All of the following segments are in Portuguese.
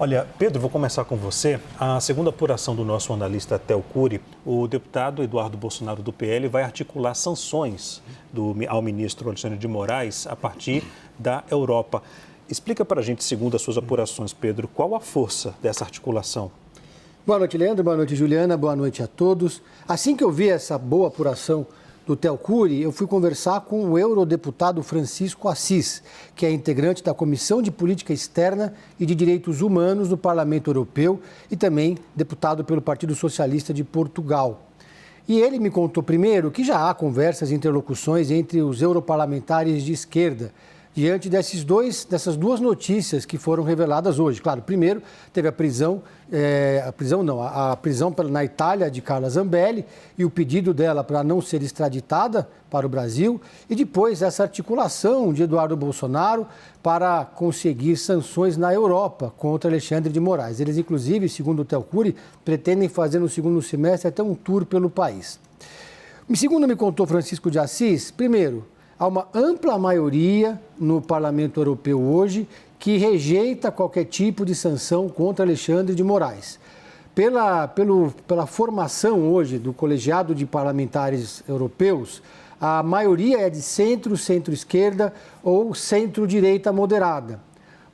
Olha, Pedro, vou começar com você. A segunda apuração do nosso analista Theo Cury, o deputado Eduardo Bolsonaro do PL vai articular sanções ao ministro Alexandre de Moraes a partir da Europa. Explica para a gente, segundo as suas apurações, Pedro, qual a força dessa articulação? Boa noite, Leandro. Boa noite, Juliana. Boa noite a todos. Assim que eu vi essa boa apuração do Theo Cury, eu fui conversar com o eurodeputado Francisco Assis, que é integrante da Comissão de Política Externa e de Direitos Humanos do Parlamento Europeu e também deputado pelo Partido Socialista de Portugal. E ele me contou primeiro que já há conversas e interlocuções entre os europarlamentares de esquerda, diante dessas duas notícias que foram reveladas hoje. Claro, primeiro teve a prisão na Itália de Carla Zambelli e o pedido dela para não ser extraditada para o Brasil, e depois essa articulação de Eduardo Bolsonaro para conseguir sanções na Europa contra Alexandre de Moraes. Eles, inclusive, segundo o Theo Cury, pretendem fazer no segundo semestre até um tour pelo país. Segundo me contou Francisco de Assis, primeiro, há uma ampla maioria no Parlamento Europeu hoje que rejeita qualquer tipo de sanção contra Alexandre de Moraes. Pela formação hoje do colegiado de parlamentares europeus, a maioria é de centro, centro-esquerda ou centro-direita moderada.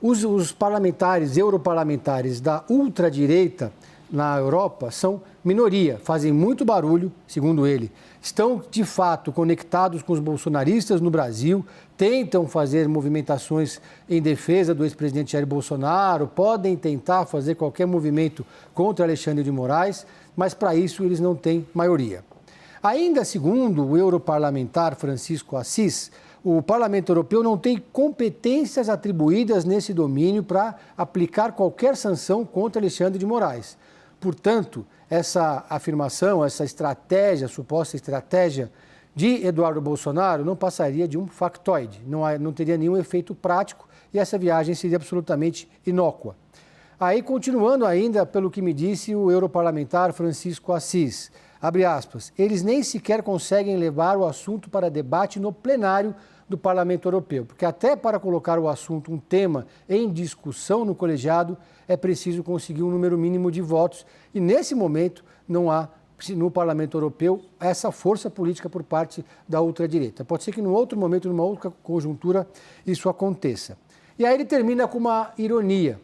Os parlamentares, europarlamentares da ultradireita na Europa são minoria, fazem muito barulho, segundo ele. Estão, de fato, conectados com os bolsonaristas no Brasil, tentam fazer movimentações em defesa do ex-presidente Jair Bolsonaro, podem tentar fazer qualquer movimento contra Alexandre de Moraes, mas para isso eles não têm maioria. Ainda segundo o europarlamentar Francisco Assis, o Parlamento Europeu não tem competências atribuídas nesse domínio para aplicar qualquer sanção contra Alexandre de Moraes. Portanto, essa afirmação, essa estratégia, suposta estratégia de Eduardo Bolsonaro não passaria de um factoide, não teria nenhum efeito prático e essa viagem seria absolutamente inócua. Aí, continuando ainda, pelo que me disse o europarlamentar Francisco Assis, abre aspas, eles nem sequer conseguem levar o assunto para debate no plenário do Parlamento Europeu, porque até para colocar o assunto, um tema em discussão no colegiado, é preciso conseguir um número mínimo de votos e nesse momento não há no Parlamento Europeu essa força política por parte da ultradireita. Pode ser que num outro momento, numa outra conjuntura, isso aconteça. E aí ele termina com uma ironia.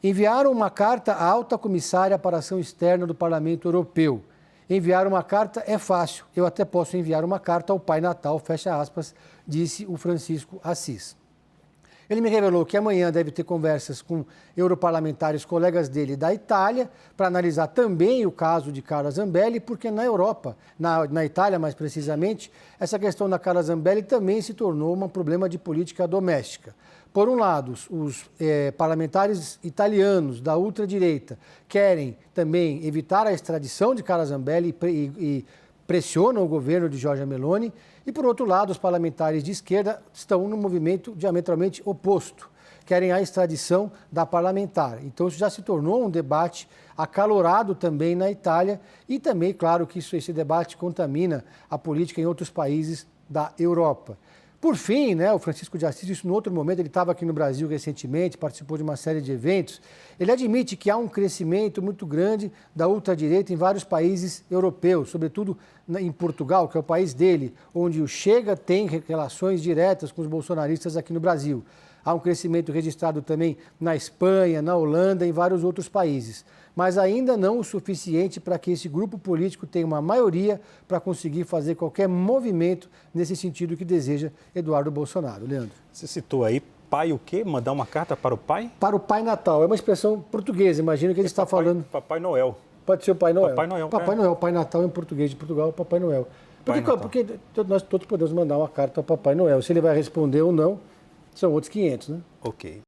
Enviaram uma carta à alta comissária para a ação externa do Parlamento Europeu. Enviar uma carta é fácil, eu até posso enviar uma carta ao Pai Natal, fecha aspas, disse o Francisco Assis. Ele me revelou que amanhã deve ter conversas com europarlamentares colegas dele da Itália para analisar também o caso de Carla Zambelli, porque na Europa, na Itália mais precisamente, essa questão da Carla Zambelli também se tornou um problema de política doméstica. Por um lado, os parlamentares italianos da ultradireita querem também evitar a extradição de Carla Zambelli e pressionam o governo de Giorgia Meloni. E, por outro lado, os parlamentares de esquerda estão num movimento diametralmente oposto. Querem a extradição da parlamentar. Então, isso já se tornou um debate acalorado também na Itália e também, claro, que esse debate contamina a política em outros países da Europa. Por fim, o Francisco de Assis, isso no outro momento, ele estava aqui no Brasil recentemente, participou de uma série de eventos, ele admite que há um crescimento muito grande da ultradireita em vários países europeus, sobretudo em Portugal, que é o país dele, onde o Chega tem relações diretas com os bolsonaristas aqui no Brasil. Há um crescimento registrado também na Espanha, na Holanda e em vários outros países. Mas ainda não o suficiente para que esse grupo político tenha uma maioria para conseguir fazer qualquer movimento nesse sentido que deseja Eduardo Bolsonaro. Leandro. Você citou aí pai o quê? Mandar uma carta para o pai? Para o Pai Natal. É uma expressão portuguesa, imagino que ele está falando... Papai Noel. Pode ser o Pai Noel. Papai Noel. Papai Noel. Pai Natal em português de Portugal, Papai Noel. Porque nós todos podemos mandar uma carta ao Papai Noel. Se ele vai responder ou não, são outros 500, né? Ok.